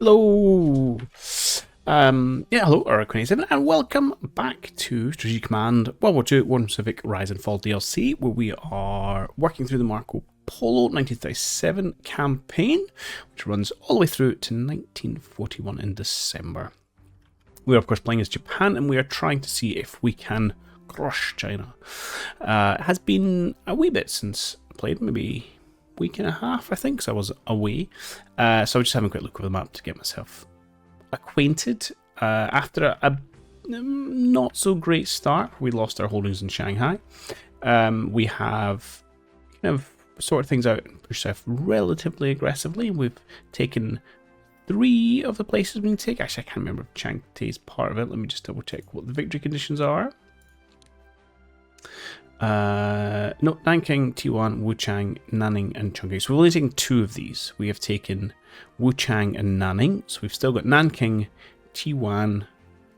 Hello! Hello, Eric27, and welcome back to Strategic Command WWII War Pacific Rise and Fall DLC, where we are working through the Marco Polo 1937 campaign, which runs all the way through to 1941 in December. We are, of course, playing as Japan, and we are trying to see if we can crush China. It has been a wee bit since I played, maybe week and a half, I think, so I was away. So I was just having a quick look over the map to get myself acquainted. After a not so great start, we lost our holdings in Shanghai. We have kind of sorted things out and pushed south relatively aggressively. We've taken 3 of the places we need to take. Actually, I can't remember if Chiang Tai is part of it. Let me just double check what the victory conditions are. No, Nanking, Tiwan, Wuchang, Nanning, and Chongqing. So we've only taken 2 of these. We have taken Wuchang and Nanning. So we've still got Nanking, Tiwan,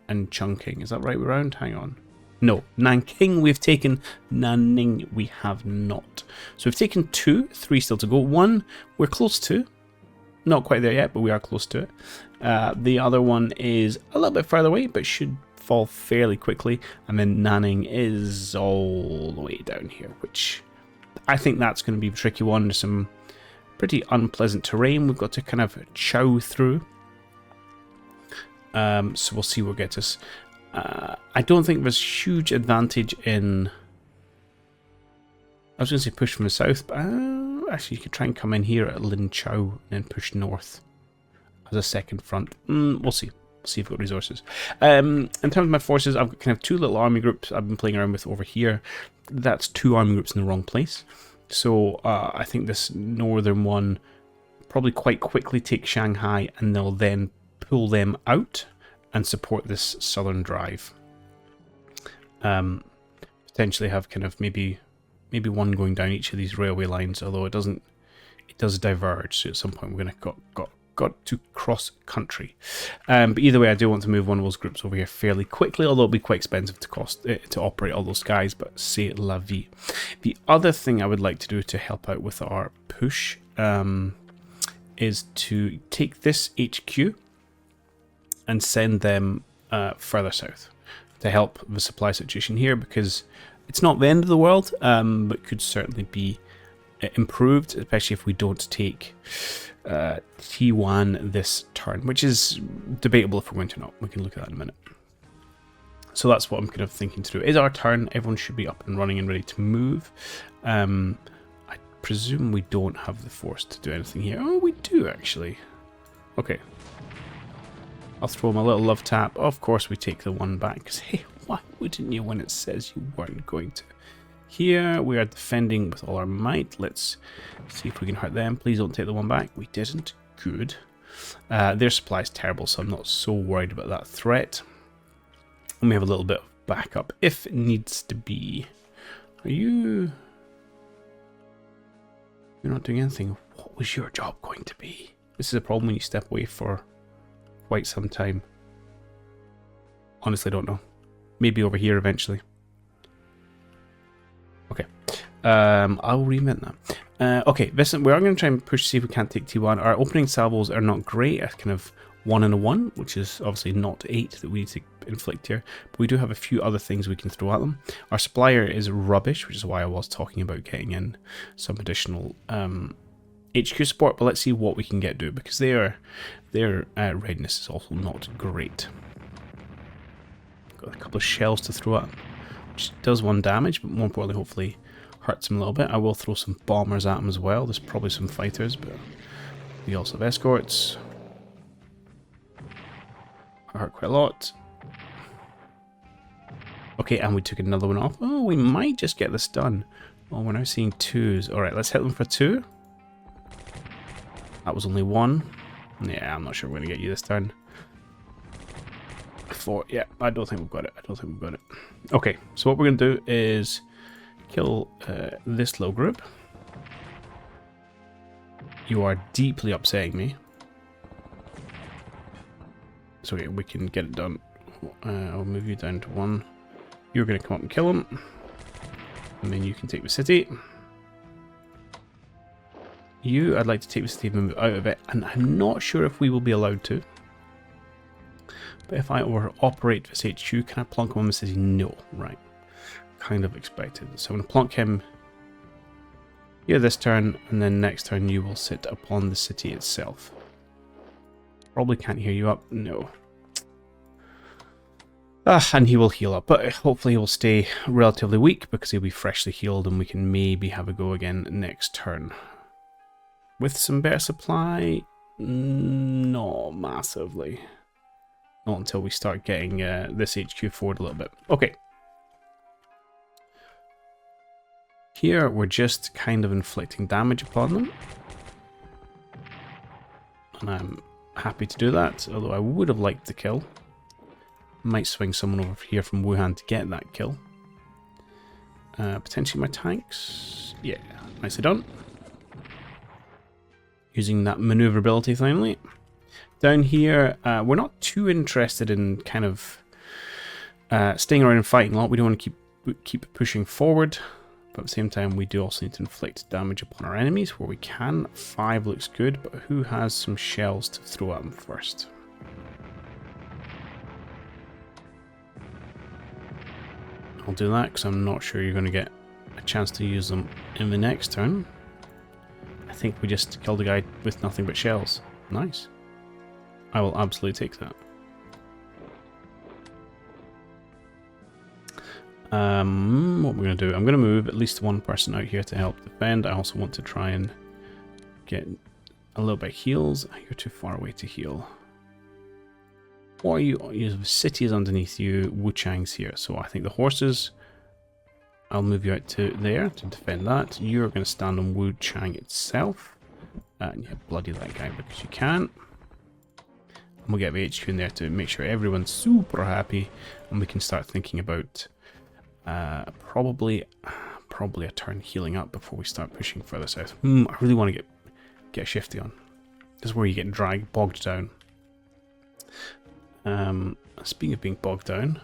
and Chongqing. Is that right around? Hang on. No, Nanking we've taken, Nanning we have not. So we've taken 2, 3 still to go. 1 we're close to. Not quite there yet, but we are close to it. The other one is a little bit further away, but should fall fairly quickly, and then Nanning is all the way down here, which I think that's going to be a tricky one. There's some pretty unpleasant terrain we've got to kind of chow through, so we'll see what gets us. I don't think there's huge advantage in, I was going to say push from the south, but actually you could try and come in here at Lin Chau and then push north as a second front. We'll see. See if we've got resources. In terms of my forces, I've got kind of 2 little army groups I've been playing around with over here. That's 2 army groups in the wrong place. So I think this northern one probably quite quickly take Shanghai, and they'll then pull them out and support this southern drive. Potentially have kind of maybe one going down each of these railway lines, although it does diverge. So at some point we're going to got to cross country, but either way I do want to move one of those groups over here fairly quickly, although it'll be quite expensive to operate all those guys, but c'est la vie. The other thing I would like to do to help out with our push is to take this HQ and send them further south to help the supply situation here, because it's not the end of the world, but could certainly be improved, especially if we don't take T1 this turn, which is debatable if we're going to not. We can look at that in a minute. So that's what I'm kind of thinking to do. It is our turn. Everyone should be up and running and ready to move. I presume we don't have the force to do anything here. Oh, we do actually. Okay. I'll throw my little love tap. Of course we take the one back, because hey, why wouldn't you when it says you weren't going to? Here we are defending with all our might. Let's see if we can hurt them. Please don't take the one back. We didn't. Good. Their supply is terrible, so I'm not so worried about that threat. And we have a little bit of backup if it needs to be. Are you... You're not doing anything. What was your job going to be? This is a problem when you step away for quite some time. Honestly, don't know. Maybe over here eventually. Okay, I'll reinvent that. Okay, listen, we are going to try and push to see if we can't take T1. Our opening salvos are not great, a kind of 1 and a 1, which is obviously not 8 that we need to inflict here. But we do have a few other things we can throw at them. Our supplier is rubbish, which is why I was talking about getting in some additional HQ support. But let's see what we can get do, because their readiness is also not great. Got a couple of shells to throw at them, which does 1 damage, but more importantly, hopefully hurts him a little bit. I will throw some bombers at him as well. There's probably some fighters, but we also have escorts. I hurt quite a lot. Okay, and we took another one off. Oh, we might just get this done. Oh, we're now seeing 2s. Alright, let's hit them for 2. That was only 1. Yeah, I'm not sure we're going to get you this turn. 4, yeah, I don't think we've got it. Okay, so what we're going to do is kill this little group. You are deeply upsetting me. So yeah, we can get it done. I'll move you down to 1. You're going to come up and kill him. And then you can take the city. You, I'd like to take the city move out of it, and I'm not sure if we will be allowed to. But if I operate this HQ, can I plonk him on the city? No. Right. Kind of expected. So I'm going to plonk him here this turn, and then next turn you will sit upon the city itself. Probably can't hear you up. No. And he will heal up, but hopefully he will stay relatively weak because he'll be freshly healed and we can maybe have a go again next turn. With some better supply? Not massively. Not until we start getting this HQ forward a little bit. Okay. Here we're just kind of inflicting damage upon them. And I'm happy to do that, although I would have liked the kill. Might swing someone over here from Wuhan to get that kill. Potentially my tanks. Yeah, nicely done. Using that maneuverability finally. Down here, we're not too interested in kind of staying around and fighting a lot. We don't want to keep pushing forward. But at the same time, we do also need to inflict damage upon our enemies where we can. 5 looks good, but who has some shells to throw at them first? I'll do that because I'm not sure you're going to get a chance to use them in the next turn. I think we just killed a guy with nothing but shells. Nice. I will absolutely take that. What we're going to do, I'm going to move at least one person out here to help defend. I also want to try and get a little bit of heals. You're too far away to heal. Or the city is underneath you, Wu Chang's here. So I think the horses, I'll move you out to there to defend that. You're going to stand on Wu Chang itself. And yeah, bloody that guy because you can. And we'll get the HQ in there to make sure everyone's super happy. And we can start thinking about probably a turn healing up before we start pushing further south. I really want to get shifty on. This is where you get bogged down. Speaking of being bogged down,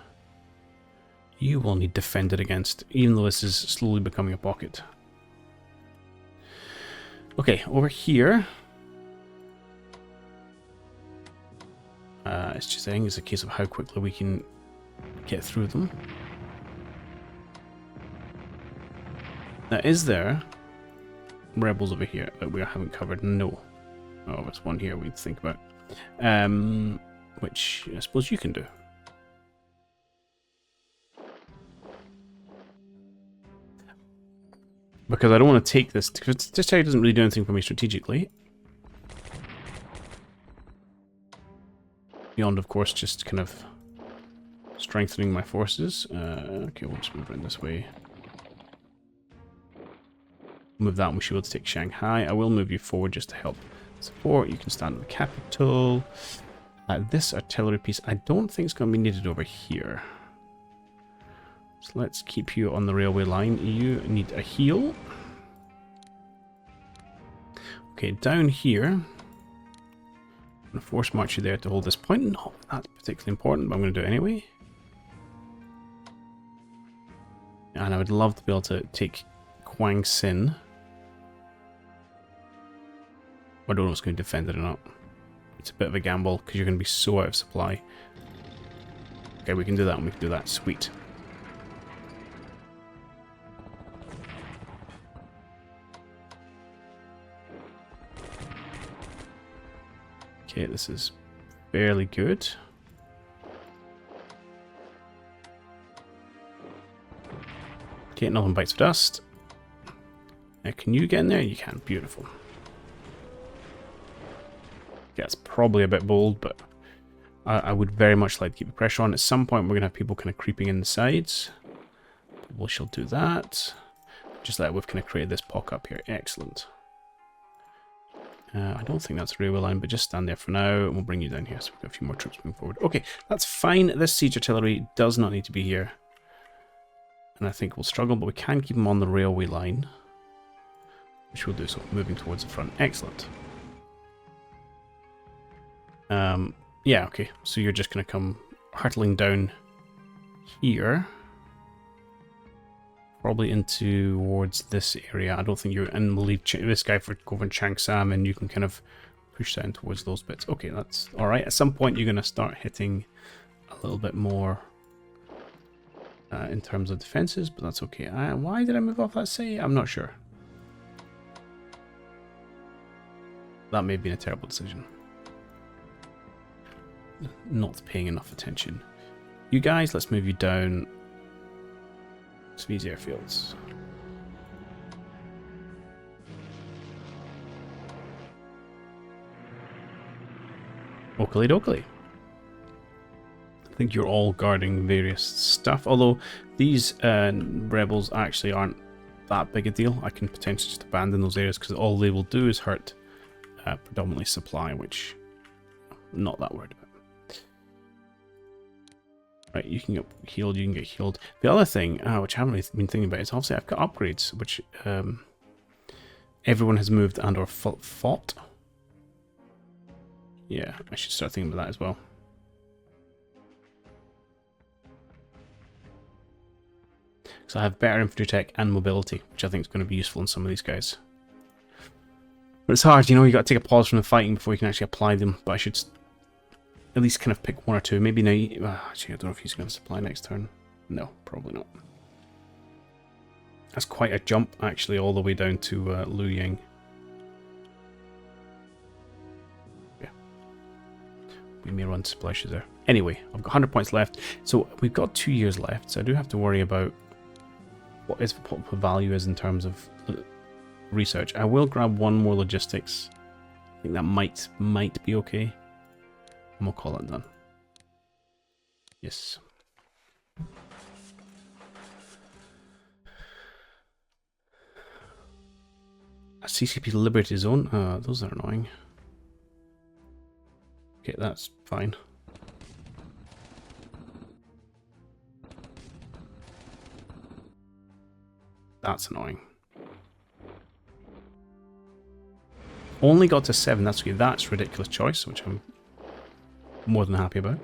you will need defended against, even though this is slowly becoming a pocket. Okay, over here, it's just, I think it's a case of how quickly we can get through them. Now, is there rebels over here that we haven't covered? No. Oh, there's one here we think about. Which I suppose you can do. Because I don't want to take this, because this territory doesn't really do anything for me strategically. Beyond, of course, just kind of strengthening my forces. Okay, we'll just move around this way. Move that and we should be able to take Shanghai. I will move you forward just to help support. You can stand in the capital. This artillery piece, I don't think it's going to be needed over here. So let's keep you on the railway line. You need a heal. Okay, down here. I'm going to force march you there to hold this point. Not that's particularly important, but I'm going to do it anyway. And I would love to be able to take Kwang Sin. I don't know if it's going to defend it or not. It's a bit of a gamble because you're going to be so out of supply. Okay, we can do that and we can do that. Sweet. Okay, this is fairly good. Okay, nothing bites the dust. Can you get in there? You can. Beautiful. Yeah, it's probably a bit bold, but I would very much like to keep the pressure on. At some point, we're going to have people kind of creeping in the sides. We shall do that. Just like we've kind of created this pock up here. Excellent. I don't think that's a railway line, but just stand there for now, and we'll bring you down here so we've got a few more troops moving forward. Okay, that's fine. This siege artillery does not need to be here. And I think we'll struggle, but we can keep them on the railway line. Which we'll do, so moving towards the front. Excellent. Yeah, okay. So you're just going to come hurtling down here. Probably into towards this area. I don't think you're in the lead. This guy for going Changsam, and you can kind of push down towards those bits. Okay, that's all right. At some point, you're going to start hitting a little bit more in terms of defenses, but that's okay. Why did I move off that say? I'm not sure. That may have been a terrible decision. Not paying enough attention. You guys, let's move you down to these airfields. Oakley dokley. I think you're all guarding various stuff, although these rebels actually aren't that big a deal. I can potentially just abandon those areas because all they will do is hurt predominantly supply, which I'm not that worried about. Right, you can get healed, you can get healed. The other thing, which I haven't really been thinking about, is obviously I've got upgrades, which everyone has moved and or fought. Yeah, I should start thinking about that as well. So I have better infantry tech and mobility, which I think is going to be useful in some of these guys. But it's hard, you know, you got to take a pause from the fighting before you can actually apply them. But I should at least kind of pick one or two. Maybe now. Actually, I don't know if he's going to supply next turn. No, probably not. That's quite a jump, actually, all the way down to Liu Ying. Yeah. We may run splashes there. Anyway, I've got 100 points left. So we've got 2 years left. So I do have to worry about what the value is in terms of research. I will grab one more logistics. I think that might be okay. And we'll call it done. Yes. A CCP Liberty Zone? Those are annoying. Okay, that's fine. That's annoying. Only got to 7, that's okay. That's a ridiculous choice, which I'm more than happy about.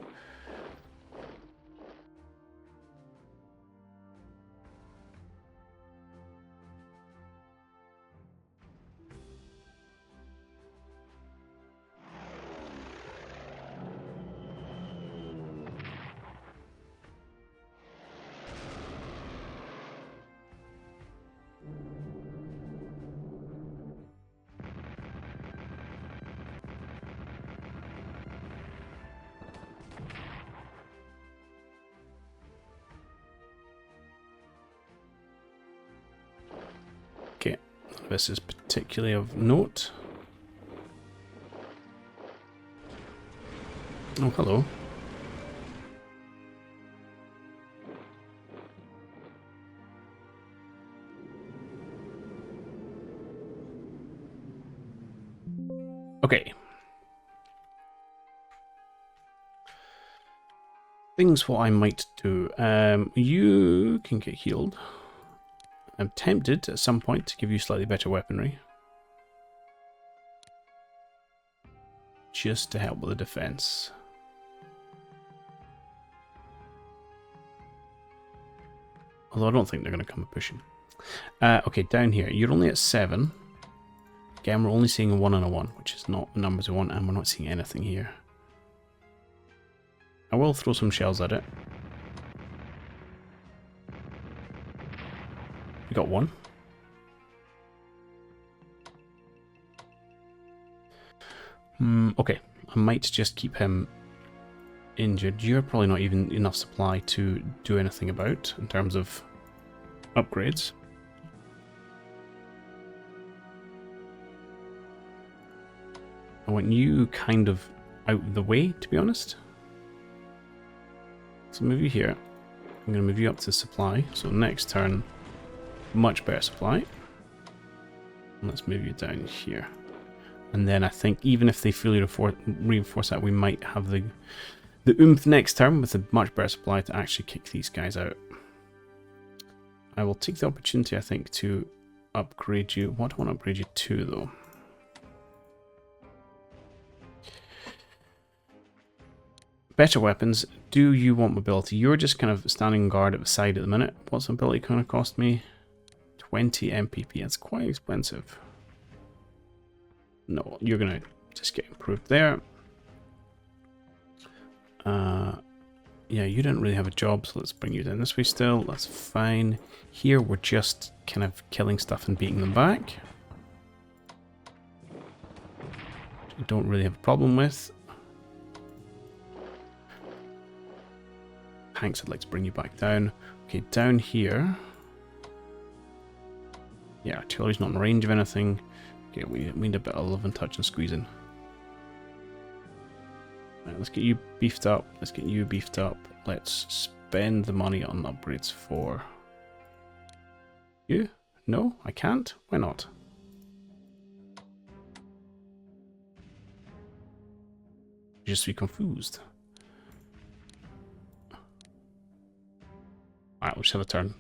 Okay, this is particularly of note. Oh, hello. Okay. Things what I might do. You can get healed. I'm tempted at some point to give you slightly better weaponry. Just to help with the defense. Although I don't think they're going to come pushing. Okay, down here. You're only at 7. Again, we're only seeing a 1 and a 1, which is not the numbers we want, and we're not seeing anything here. I will throw some shells at it. We got 1. Okay, I might just keep him injured. You're probably not even enough supply to do anything about in terms of upgrades. I want you kind of out of the way, to be honest. So move you here. I'm going to move you up to supply. So next turn, much better supply. And let's move you down here. And then I think even if they fully reinforce that, we might have the oomph next turn with a much better supply to actually kick these guys out. I will take the opportunity, I think, to upgrade you. What do I want to upgrade you to, though? Better weapons. Do you want mobility? You're just kind of standing guard at the side at the minute. What's mobility going to cost me? 20 MPP. That's quite expensive. No, you're going to just get improved there. Yeah, you didn't really have a job, so let's bring you down this way still. That's fine. Here, we're just kind of killing stuff and beating them back. Which I don't really have a problem with. Hanks, I'd like to bring you back down. Okay, down here. Yeah, artillery's not in range of anything. Okay, we need a bit of love and touch and squeezing. Right, let's get you beefed up. Let's get you beefed up. Let's spend the money on upgrades for you. No, I can't. Why not? Just be confused. Alright, let's have a turn.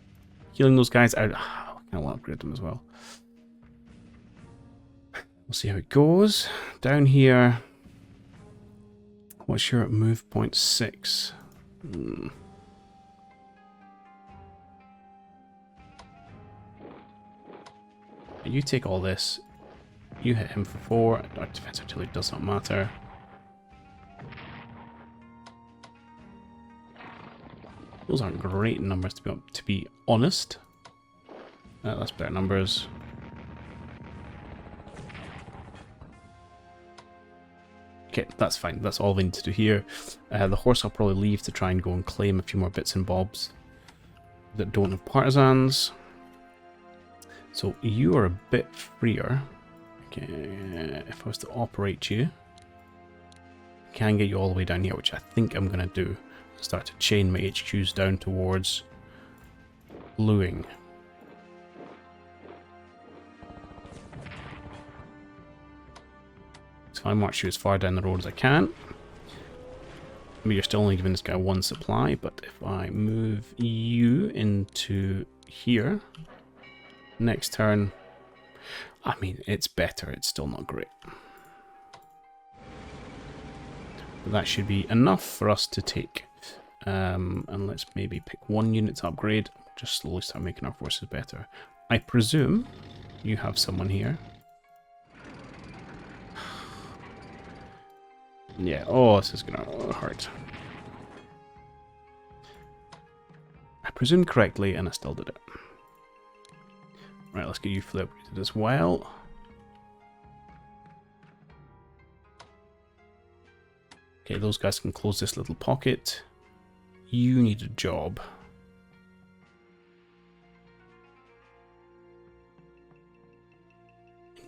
Healing those guys out. I kind of want to upgrade them as well. We'll see how it goes. Down here. What's your move point 6? You take all this. You hit him for 4. Our defense artillery does not matter. Those aren't great numbers to be honest. That's better numbers. Okay, that's fine. That's all we need to do here. The horse I'll probably leave to try and go and claim a few more bits and bobs that don't have partisans. So you are a bit freer. Okay, if I was to operate you, I can get you all the way down here, which I think I'm going to do. Start to chain my HQs down towards Luing. So I march you as far down the road as I can. I mean, you're still only giving this guy 1 supply, but if I move you into here, next turn, I mean, it's better. It's still not great. But that should be enough for us to take. And let's maybe pick 1 unit to upgrade. Just slowly start making our forces better. I presume you have someone here. Yeah, oh, this is gonna hurt. I presumed correctly and I still did it. Right, let's get you fully upgraded as well. Okay, those guys can close this little pocket. You need a job.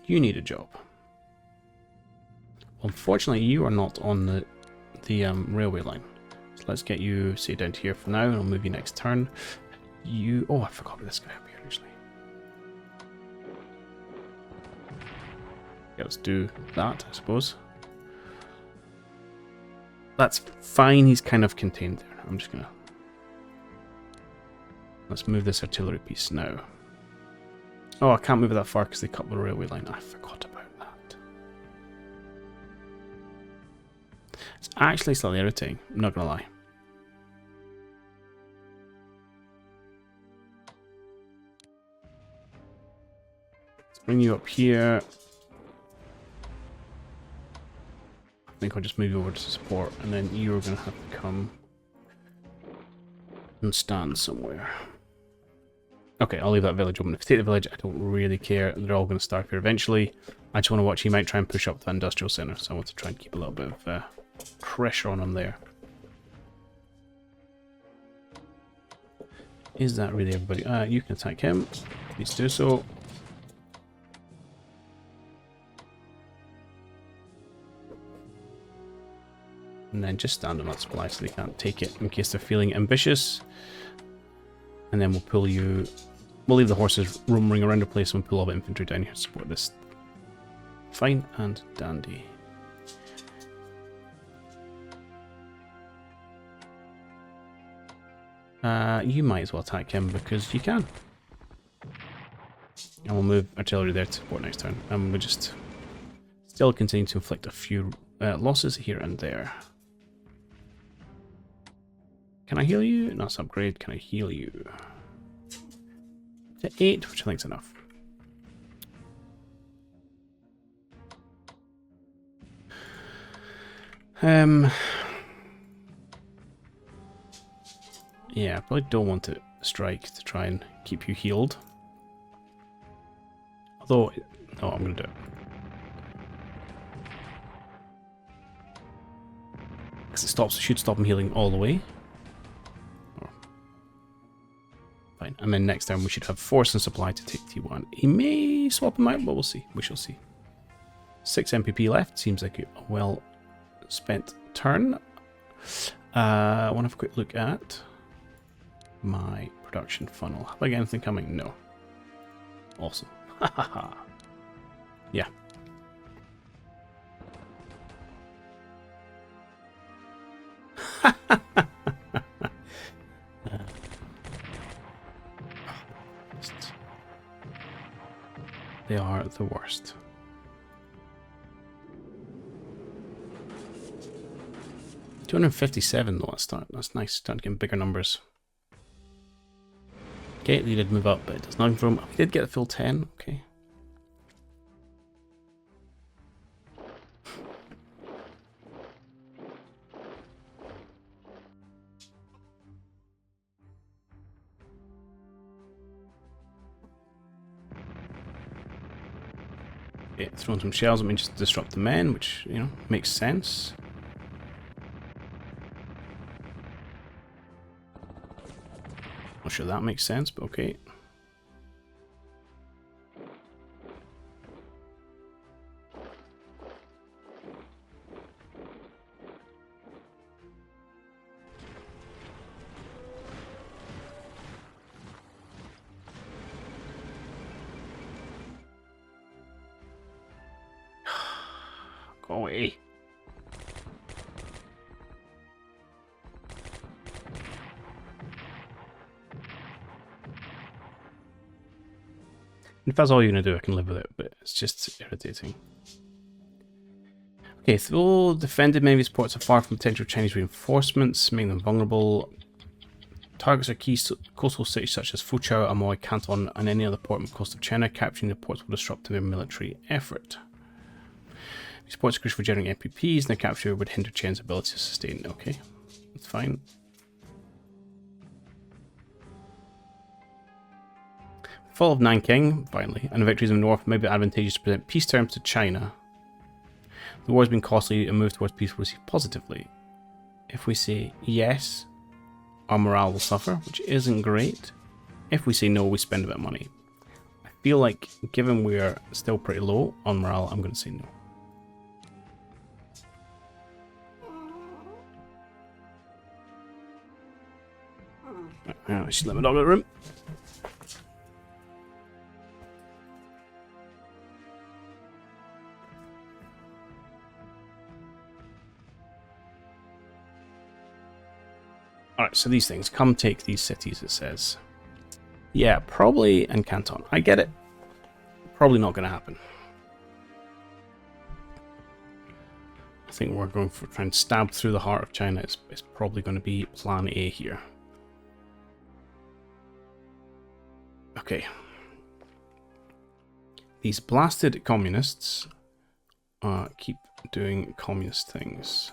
You need a job. Unfortunately, you are not on the railway line. So let's get you, say, down to here for now, and I'll move you next turn. You... Oh, I forgot about this guy up here, actually. Yeah, let's do that, I suppose. That's fine, he's kind of contained there. I'm just gonna... Let's move this artillery piece now. Oh, I can't move it that far because they cut the railway line. I forgot about that. It's actually slightly irritating, I'm not gonna lie. Let's bring you up here. I think I'll just move you over to support, and then you're gonna have to come and stand somewhere. Okay, I'll leave that village open. If you take the village, I don't really care. They're all going to starve here eventually. I just want to watch. He might try and push up the industrial centre, so I want to try and keep a little bit of pressure on him there. Is that really everybody? You can attack him. Please do so. And then just stand on that supply so they can't take it in case they're feeling ambitious. And then we'll pull you... We'll leave the horses roaming around the place and we'll pull all the infantry down here to support this. Fine and dandy. You might as well attack him because you can. And we'll move artillery there to support next turn. And we'll just still continue to inflict a few losses here and there. Can I heal you? No, it's upgrade. Can I heal you? To 8, which I think is enough. Yeah, I probably don't want to strike to try and keep you healed. Although, oh, I'm going to do it. Because it should stop him healing all the way. Oh. Fine. And then next time we should have force and supply to take T1. He may swap him out, but we'll see. We shall see. 6 MPP left. Seems like a well spent turn. I want to have a quick look at my production funnel. Have I got anything coming? No. Awesome. Yeah. They are the worst. $257 though. That's nice. Starting to get bigger numbers. Okay, they did move up, but it does nothing from. We did get a full 10. Okay. Okay, throwing some shells at me just to disrupt the men, which, you know, makes sense. Not sure that makes sense, but okay. Go away. If that's all you're going to do, I can live with it, but it's just irritating. Okay, though defended, many of these ports are far from potential Chinese reinforcements, making them vulnerable. Targets are key coastal cities such as Fuzhou, Amoy, Canton, and any other port on the coast of China. Capturing the ports will disrupt their military effort. These ports are crucial for generating MPPs, and their capture would hinder China's ability to sustain. Okay, that's fine. Fall of Nanking, finally, and the victories in the north may be advantageous to present peace terms to China. The war has been costly, and move towards peace will receive positively. If we say yes, our morale will suffer, which isn't great. If we say no, we spend a bit of money. I feel like, given we're still pretty low on morale, I'm going to say no. I should let my dog out of the room. Alright, so these things. Come take these cities, it says. Yeah, probably in Canton. I get it. Probably not going to happen. I think we're going for trying to stab through the heart of China. It's probably going to be plan A here. Okay. These blasted communists keep doing communist things.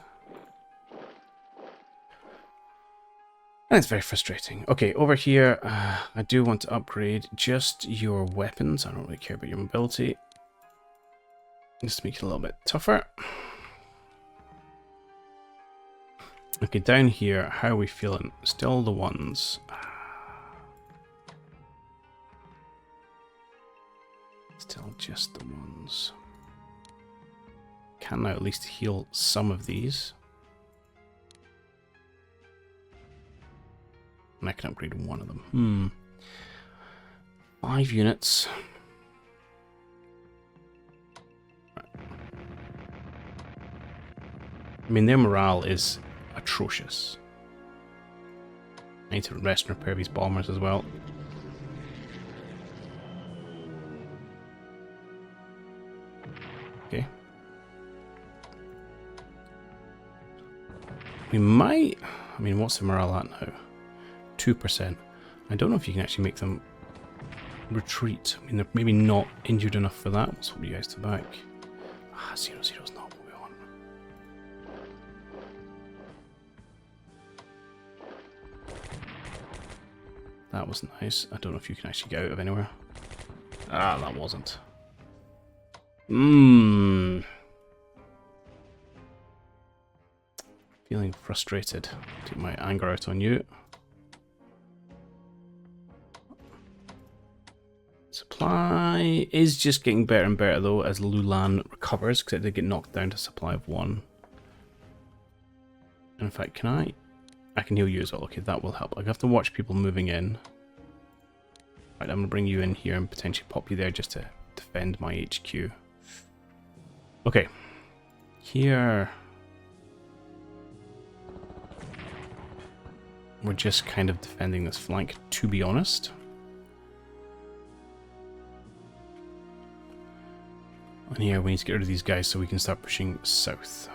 And it's very frustrating. Okay, over here, I do want to upgrade just your weapons. I don't really care about your mobility. Just to make it a little bit tougher. Okay, down here, how are we feeling? Still the ones. Still just the ones. Can now at least heal some of these. And I can upgrade one of them. 5 units. Right. I mean, their morale is atrocious. I need to rest and repair these bombers as well. Okay. We might... I mean, what's the morale at now? 2%. I don't know if you can actually make them retreat. I mean, they're maybe not injured enough for that. Let's hope you guys to back. Ah, 0-0 is not what we want. That was nice. I don't know if you can actually get out of anywhere. Ah, that wasn't. Feeling frustrated. Take my anger out on you. Supply is just getting better and better though as Lulan recovers, because it did get knocked down to supply of 1. In fact, can I? I can heal you as well. Okay, that will help. I have to watch people moving in. Right, I'm going to bring you in here and potentially pop you there just to defend my HQ. Okay. Here. We're just kind of defending this flank, to be honest. And here we need to get rid of these guys so we can start pushing south.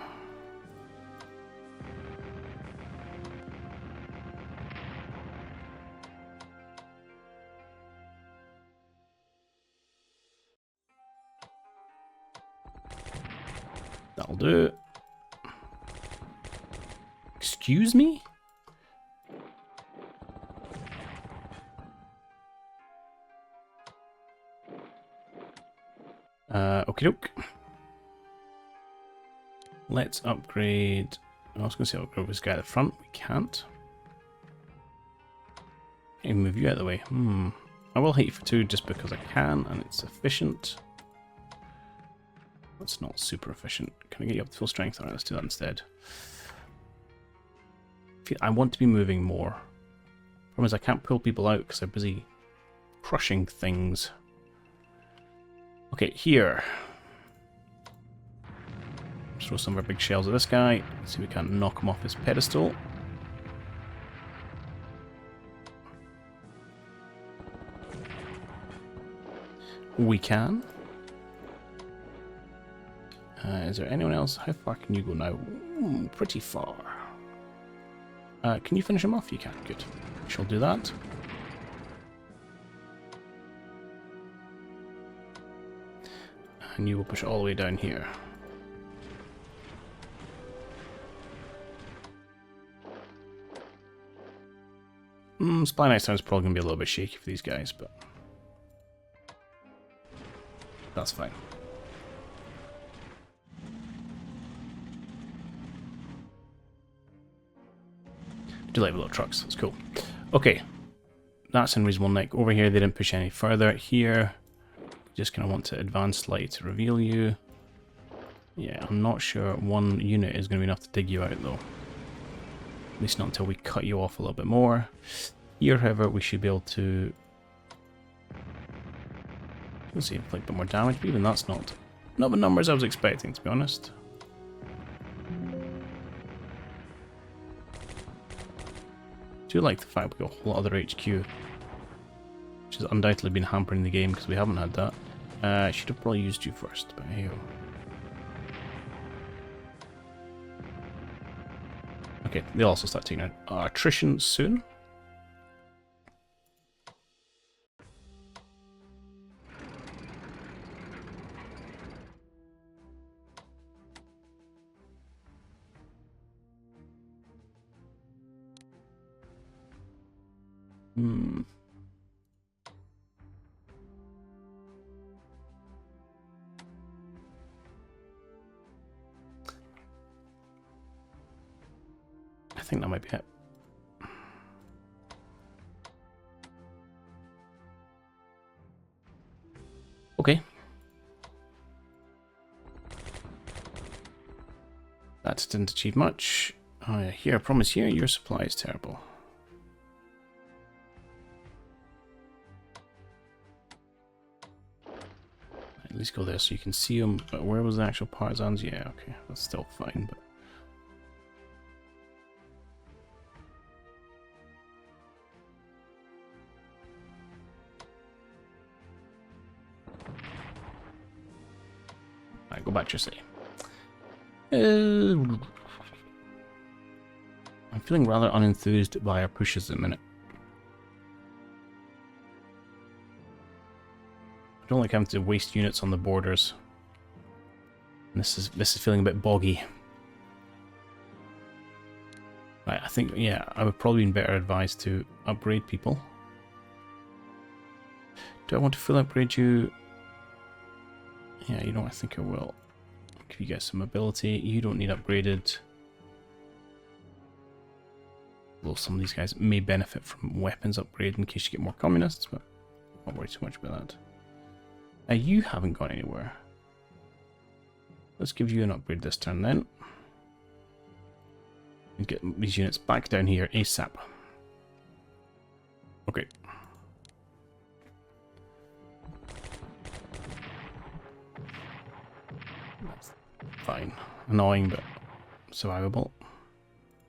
That'll do. Excuse me? Okie doke. Let's upgrade. I was going to say upgrade this guy at the front. We can't. Can't even move you out of the way. I will hit you for 2 just because I can, and it's efficient. That's not super efficient. Can I get you up to full strength? Alright, let's do that instead. I want to be moving more. Problem is I can't pull people out because they're busy crushing things. Okay, here. Throw some of our big shells at this guy. See if we can't knock him off his pedestal. We can. Is there anyone else? How far can you go now? Ooh, pretty far. Can you finish him off? You can. Good. We shall do that. And you will push all the way down here. Supply next time is probably going to be a little bit shaky for these guys, but that's fine. I do like the little trucks, that's cool. Okay, that's in reasonable nick. Over here they didn't push any further. Here, just kind of want to advance slightly to reveal you. Yeah, I'm not sure 1 unit is going to be enough to dig you out though. At least not until we cut you off a little bit more. Here, however, we should be able to... Let's see, inflict a bit more damage, but even that's not the numbers I was expecting, to be honest. I do like the fact we've got a whole other HQ, which has undoubtedly been hampering the game because we haven't had that. I should have probably used you first, but hey. Okay, they'll also start taking our attrition soon. I think that might be it. Okay. That didn't achieve much. Oh yeah, here, I promise here, your supply is terrible. At least go there so you can see them. But where was the actual partisans? Yeah, okay, that's still fine, but... Alright, go back to your city. I'm feeling rather unenthused by our pushes at the minute. I don't like having to waste units on the borders. And this is feeling a bit boggy. Right, I think, yeah, I would probably be better advised to upgrade people. Do I want to fully upgrade you? Yeah, you know, I think I will. If you get some mobility, you don't need upgraded. Well, some of these guys may benefit from weapons upgrade in case you get more communists, but I won't worry too much about that. Now, you haven't gone anywhere. Let's give you an upgrade this turn then. And get these units back down here ASAP. Okay. That's fine. Annoying, but survivable.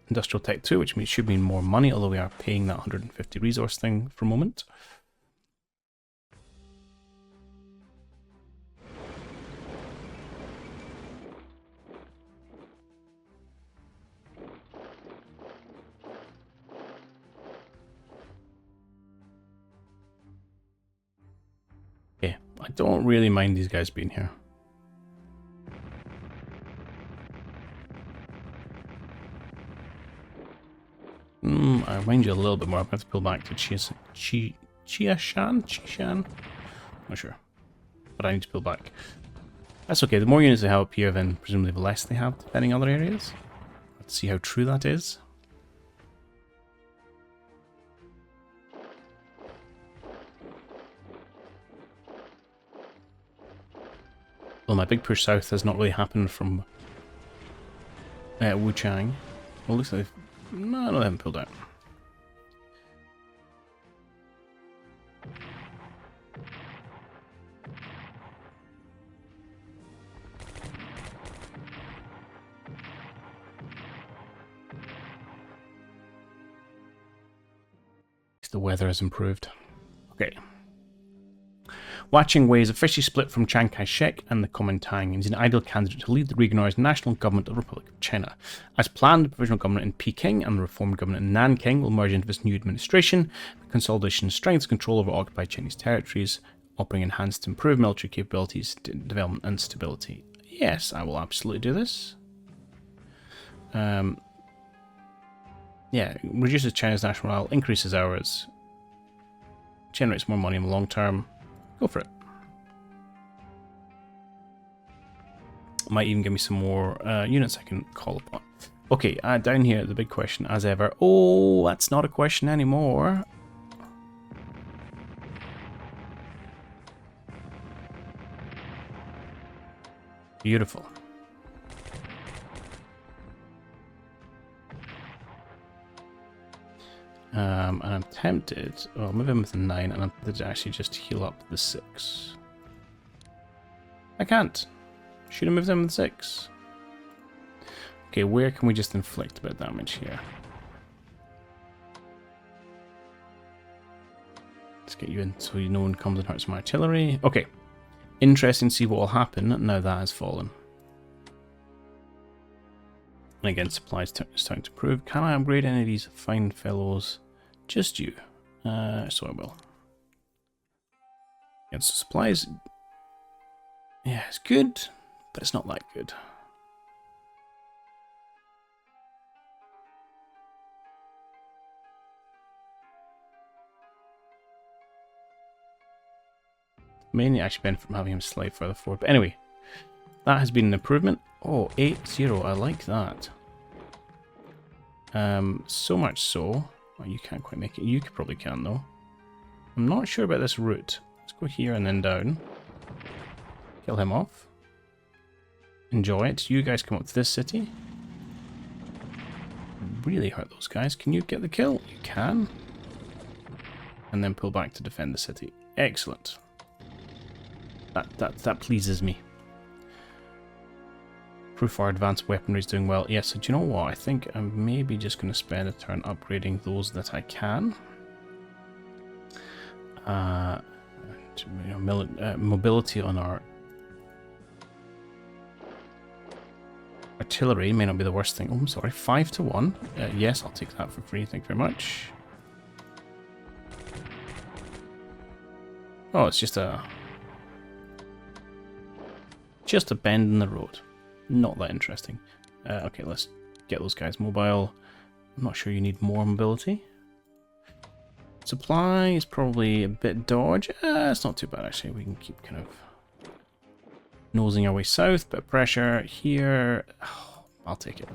Industrial Tech 2, which should mean more money, although we are paying that 150 resource thing for a moment. Okay, I don't really mind these guys being here. I remind you a little bit more. I'm going to have to pull back to Chishan? Not sure. But I need to pull back. That's okay. The more units they have up here, then presumably the less they have depending on other areas. Let's see how true that is. Well, my big push south has not really happened from Wuchang. Well, looks like no, they haven't pulled out. The weather has improved. Okay. Waching Wei is officially split from Chiang Kai-shek and the Kuomintang and is an ideal candidate to lead the reorganized national government of the Republic of China. As planned, the provisional government in Peking and the reformed government in Nanking will merge into this new administration. The consolidation strengthens control over occupied Chinese territories, offering enhanced improved military capabilities, development and stability. Yes, I will absolutely do this. Yeah, reduces China's national morale, increases ours, generates more money in the long term. Go for it. Might even give me some more units I can call upon. Okay, down here, the big question, as ever. Oh, that's not a question anymore. Beautiful. And I'm tempted, well, maybe I'm with a 9, and I'm tempted to actually just heal up the 6. I can't. Should have moved them with 6. Okay, where can we just inflict a bit of damage here? Let's get you in so no one comes and hurts my artillery. Okay. Interesting to see what will happen now that has fallen. And again, supplies starting to improve. Can I upgrade any of these fine fellows? Just you. So I will. And so supplies. Yeah, it's good, but it's not that good. Mainly actually benefit from having him slide further forward. But anyway, that has been an improvement. Oh, 8-0. I like that. So much so. Well, you can't quite make it. You probably can, though. I'm not sure about this route. Let's go here and then down. Kill him off. Enjoy it. You guys come up to this city. Really hurt those guys. Can you get the kill? You can. And then pull back to defend the city. Excellent. That pleases me. Proof our advanced weaponry is doing well. Yes, so do you know what? I think I'm maybe just going to spend a turn upgrading those that I can. Mobility on our Artillery may not be the worst thing. Oh, I'm sorry, 5 to 1. Yes, I'll take that for free. Thank you very much. Oh, it's just a bend in the road. Not that interesting. Okay, let's get those guys mobile. I'm not sure you need more mobility. Supply is probably a bit dodge. It's not too bad actually. We can keep kind of nosing our way south. Bit of pressure here. Oh, I'll take it.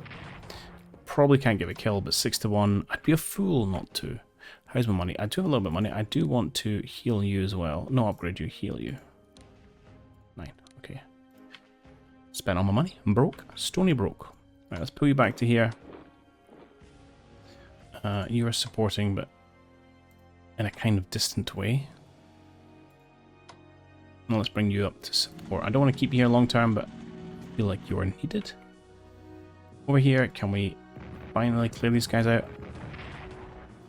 Probably can't give a kill, but 6 to 1. I'd be a fool not to. How's my money? I do have a little bit of money. I do want to heal you as well. No, upgrade you, heal you. 9. Okay. Spent all my money. I'm broke. Stony broke. Right, let's pull you back to here. You are supporting, but in a kind of distant way. Now let's bring you up to support. I don't want to keep you here long term, but I feel like you are needed. Over here, can we finally clear these guys out?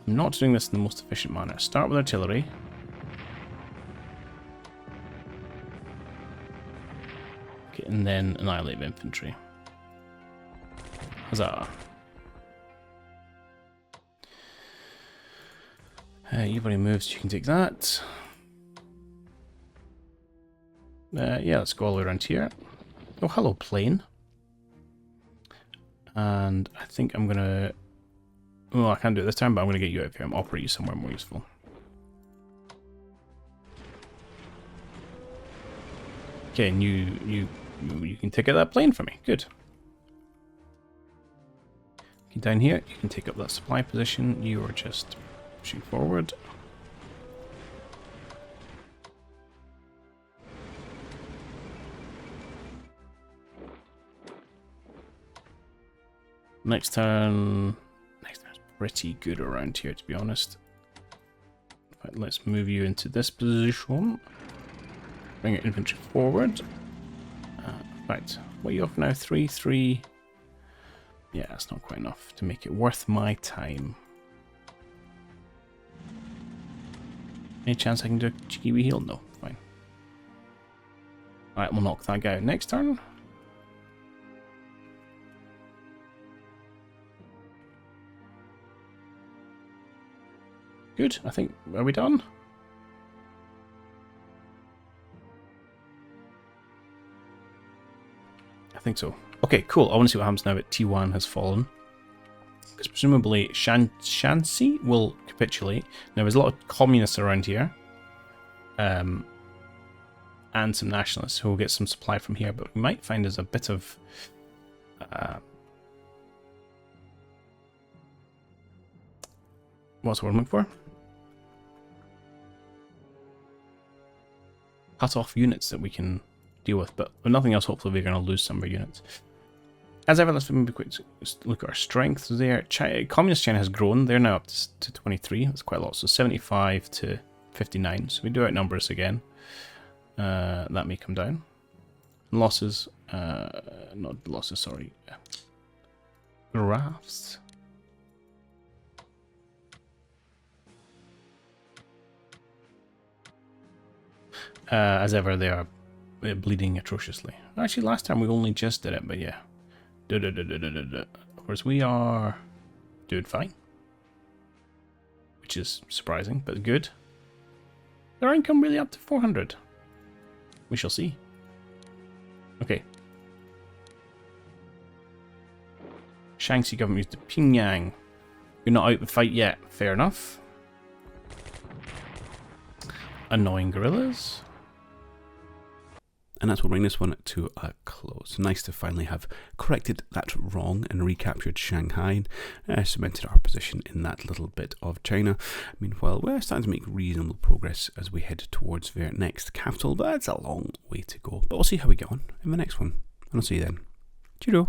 I'm not doing this in the most efficient manner. Start with artillery. Okay, and then annihilate infantry. Huzzah. You've already moved, so you can take that. Yeah, let's go all the way around here. Oh, hello, plane. And I think I'm going to... Well, I can't do it this time, but I'm going to get you out of here. I'm going to operate you somewhere more useful. Okay, and you can take out that plane for me. Good. Okay, down here, you can take up that supply position. You are just pushing forward. Next turn's pretty good around here, to be honest. Right, let's move you into this position. Bring your infantry forward. Right, what are you off now? 3, 3. Yeah, that's not quite enough to make it worth my time. Any chance I can do a cheeky wee heal? No, fine. Alright, we'll knock that guy out next turn. Good, I think, are we done? I think so. Okay, cool. I want to see what happens now that T1 has fallen. Because presumably Shanxi will capitulate. Now, there's a lot of communists around here. And some nationalists who will get some supply from here. But we might find there's a bit of... what's the word I'm looking for? Cut off units that we can deal with, but with nothing else, hopefully we're going to lose some of our units. As ever, let's maybe quick look at our strengths there. Communist China has grown. They're now up to 23. That's quite a lot. So 75 to 59. So we do outnumber us again. That may come down. Losses. Not losses, sorry. Graphs. As ever, they are bleeding atrociously. Actually, last time we only just did it, but yeah. Whereas we are doing fine. Which is surprising, but good. Their income really up to 400. We shall see. Okay. Shanxi government used to Pyongyang. You're not out the fight yet. Fair enough. Annoying guerrillas. And that's what bring this one to a close. Nice to finally have corrected that wrong and recaptured Shanghai, cemented our position in that little bit of China. Meanwhile, we're starting to make reasonable progress as we head towards their next capital, but it's a long way to go. But we'll see how we get on in the next one. And I'll see you then. Cheerio.